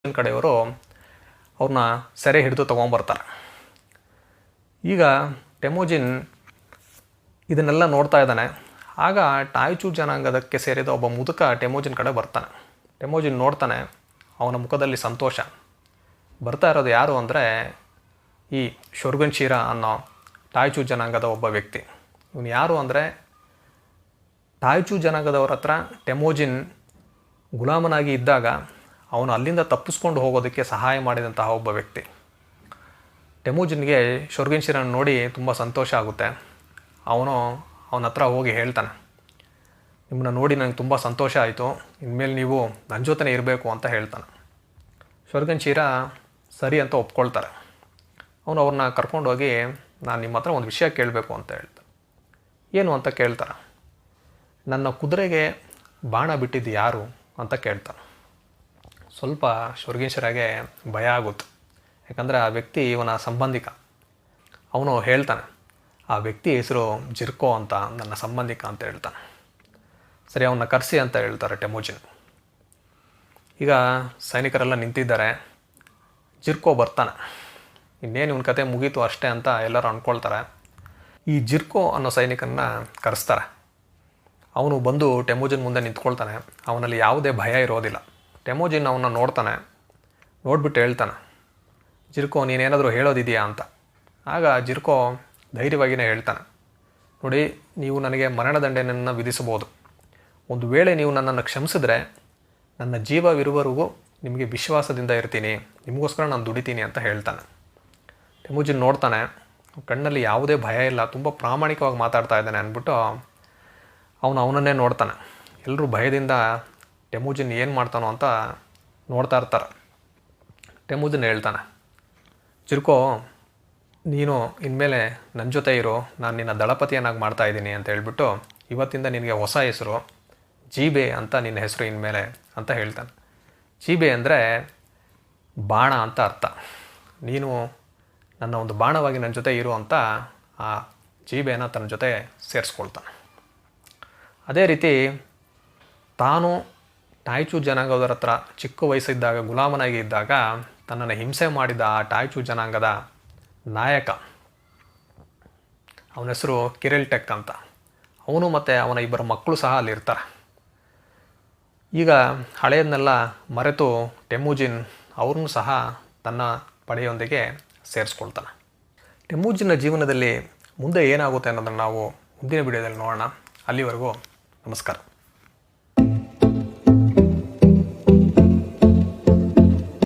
ಕಡೆಯವರು ಅವ್ರನ್ನ ಸೆರೆ ಹಿಡಿದು ತೊಗೊಂಬರ್ತಾರೆ. ಈಗ ಟೆಮುಜಿನ್ ಇದನ್ನೆಲ್ಲ ನೋಡ್ತಾ ಇದ್ದಾನೆ. ಆಗ ಟಾಯ್ಚು ಜನಾಂಗದಕ್ಕೆ ಸೇರಿದ ಒಬ್ಬ ಮುದುಕ ಟೆಮುಜಿನ್ ಕಡೆ ಬರ್ತಾನೆ. ಟೆಮುಜಿನ್ ನೋಡ್ತಾನೆ, ಅವನ ಮುಖದಲ್ಲಿ ಸಂತೋಷ. ಬರ್ತಾ ಇರೋದು ಯಾರು ಅಂದರೆ ಈ ಶೋರ್ಗುನ್ ಶಿರಾ ಅನ್ನೋ ಟಾಯ್ಚು ಜನಾಂಗದ ಒಬ್ಬ ವ್ಯಕ್ತಿ. ಇವನು ಯಾರು ಅಂದರೆ ಟಾಯ್ಚು ಜನಾಂಗದವ್ರ ಹತ್ರ ಟೆಮುಜಿನ್ ಗುಲಾಮನಾಗಿ ಇದ್ದಾಗ ಅವನು ಅಲ್ಲಿಂದ ತಪ್ಪಿಸ್ಕೊಂಡು ಹೋಗೋದಕ್ಕೆ ಸಹಾಯ ಮಾಡಿದಂತಹ ಒಬ್ಬ ವ್ಯಕ್ತಿ. ಟೆಮುಜಿನ್ಗೆ ಶೋರ್ಗುನ್ ಶಿರಾನ ನೋಡಿ ತುಂಬ ಸಂತೋಷ ಆಗುತ್ತೆ. ಅವನ ಹತ್ರ ಹೋಗಿ ಹೇಳ್ತಾನೆ, ನಿಮ್ಮನ್ನ ನೋಡಿ ನನಗೆ ತುಂಬ ಸಂತೋಷ ಆಯಿತು, ಇನ್ಮೇಲೆ ನೀವು ನನ್ನ ಜೊತೆನೇ ಇರಬೇಕು ಅಂತ ಹೇಳ್ತಾನೆ. ಶೋರ್ಗುನ್ ಶಿರಾ ಸರಿ ಅಂತ ಒಪ್ಕೊಳ್ತಾರೆ. ಅವನು ಅವ್ರನ್ನ ಕರ್ಕೊಂಡೋಗಿ, ನಾನು ನಿಮ್ಮ ಹತ್ರ ಒಂದು ವಿಷಯ ಕೇಳಬೇಕು ಅಂತ ಹೇಳ್ತಾನೆ. ಏನು ಅಂತ ಕೇಳ್ತಾರೆ. ನನ್ನ ಕುದುರೆಗೆ ಬಾಣ ಬಿಟ್ಟಿದ್ದು ಯಾರು ಅಂತ ಕೇಳ್ತಾನೆ. ಸ್ವಲ್ಪ ಶೋರ್ಗುನ್ ಶಿರಾಗೆ ಭಯ ಆಗುತ್ತೆ. ಯಾಕಂದರೆ ಆ ವ್ಯಕ್ತಿ ಇವನ ಸಂಬಂಧಿಕ. ಅವನು ಹೇಳ್ತಾನೆ, ಆ ವ್ಯಕ್ತಿ ಹೆಸರು ಜಿರ್ಕೋ ಅಂತ, ನನ್ನ ಸಂಬಂಧಿಕ ಅಂತ ಹೇಳ್ತಾನೆ. ಸರಿ, ಅವನ್ನ ಕರೆಸಿ ಅಂತ ಹೇಳ್ತಾರೆ ಟೆಮುಜಿನ್. ಈಗ ಸೈನಿಕರೆಲ್ಲ ನಿಂತಿದ್ದಾರೆ. ಜಿರ್ಕೋ ಬರ್ತಾನೆ. ಇನ್ನೇನು ಇವನ ಕತೆ ಮುಗೀತು ಅಷ್ಟೇ ಅಂತ ಎಲ್ಲರೂ ಅಂದ್ಕೊಳ್ತಾರೆ. ಈ ಜಿರ್ಕೋ ಅನ್ನೋ ಸೈನಿಕನ್ನ ಕರೆಸ್ತಾರೆ. ಅವನು ಬಂದು ಟೆಮುಜಿನ್ ಮುಂದೆ ನಿಂತ್ಕೊಳ್ತಾನೆ. ಅವನಲ್ಲಿ ಯಾವುದೇ ಭಯ ಇರೋದಿಲ್ಲ. ಟೆಮುಜಿನ್ ಅವನ್ನ ನೋಡ್ತಾನೆ. ನೋಡ್ಬಿಟ್ಟು ಹೇಳ್ತಾನೆ, ಜಿರ್ಕೋ ನೀನೇನಾದರೂ ಹೇಳೋದಿದೆಯಾ ಅಂತ. ಆಗ ಜಿರ್ಕೋ ಧೈರ್ಯವಾಗಿಯೇ ಹೇಳ್ತಾನೆ, ನೋಡಿ, ನೀವು ನನಗೆ ಮರಣದಂಡನೆಯನ್ನು ವಿಧಿಸಬಹುದು. ಒಂದು ವೇಳೆ ನೀವು ನನ್ನನ್ನು ಕ್ಷಮಿಸಿದ್ರೆ ನನ್ನ ಜೀವವಿರುವವರೆಗೂ ನಿಮಗೆ ವಿಶ್ವಾಸದಿಂದ ಇರ್ತೀನಿ, ನಿಮಗೋಸ್ಕರ ನಾನು ದುಡಿತೀನಿ ಅಂತ ಹೇಳ್ತಾನೆ. ಟೆಮುಜಿನ್ ನೋಡ್ತಾನೆ, ಕಣ್ಣಲ್ಲಿ ಯಾವುದೇ ಭಯ ಇಲ್ಲ, ತುಂಬ ಪ್ರಾಮಾಣಿಕವಾಗಿ ಮಾತಾಡ್ತಾ ಇದ್ದಾನೆ ಅಂದ್ಬಿಟ್ಟು ಅವನನ್ನೇ ನೋಡ್ತಾನೆ. ಎಲ್ಲರೂ ಭಯದಿಂದ ಟೆಮುಜಿನ್ ಏನು ಮಾಡ್ತಾನೋ ಅಂತ ನೋಡ್ತಾ ಇರ್ತಾರೆ. ಟೆಮುಜಿನ್ ಹೇಳ್ತಾನೆ, ಜಿರ್ಕೋ ನೀನು ಇನ್ಮೇಲೆ ನನ್ನ ಜೊತೆ ಇರು, ನಾನು ನಿನ್ನ ದಳಪತಿಯನ್ನಾಗಿ ಮಾಡ್ತಾಯಿದ್ದೀನಿ ಅಂತ ಹೇಳ್ಬಿಟ್ಟು ಇವತ್ತಿಂದ ನಿನಗೆ ಹೊಸ ಹೆಸರು ಜೀಬೆ ಅಂತ ನಿನ್ನ ಹೆಸರು ಇನ್ಮೇಲೆ ಅಂತ ಹೇಳ್ತಾನೆ. ಜೀಬೆ ಅಂದರೆ ಬಾಣ ಅಂತ ಅರ್ಥ. ನೀನು ನನ್ನ ಒಂದು ಬಾಣವಾಗಿ ನನ್ನ ಜೊತೆ ಇರು ಅಂತ ಆ ಜೀಬೆನ ತನ್ನ ಜೊತೆ ಸೇರಿಸ್ಕೊಳ್ತಾನೆ. ಅದೇ ರೀತಿ ತಾನು ಟಾಯ್ಚು ಜನಾಂಗದವರ ಹತ್ರ ಚಿಕ್ಕ ವಯಸ್ಸಿದ್ದಾಗ ಗುಲಾಮನಾಗಿ ಇದ್ದಾಗ ತನ್ನನ್ನು ಹಿಂಸೆ ಮಾಡಿದ ಆ ಟಾಯ್ಚು ಜನಾಂಗದ ನಾಯಕ, ಅವನ ಹೆಸರು ಕಿರಿಲ್ಟೆಕ್ ಅಂತ, ಅವನು ಮತ್ತು ಅವನ ಇಬ್ಬರ ಮಕ್ಕಳು ಸಹ ಅಲ್ಲಿರ್ತಾರೆ. ಈಗ ಹಳೆಯದನ್ನೆಲ್ಲ ಮರೆತು ಟೆಮುಜಿನ್ ಅವ್ರನ್ನೂ ಸಹ ತನ್ನ ಪಡೆಯೊಂದಿಗೆ ಸೇರಿಸ್ಕೊಳ್ತಾನೆ. ಟೆಮುಜಿನ್ನ ಜೀವನದಲ್ಲಿ ಮುಂದೆ ಏನಾಗುತ್ತೆ ಅನ್ನೋದನ್ನು ನಾವು ಮುಂದಿನ ವಿಡಿಯೋದಲ್ಲಿ ನೋಡೋಣ. ಅಲ್ಲಿವರೆಗೂ ನಮಸ್ಕಾರ.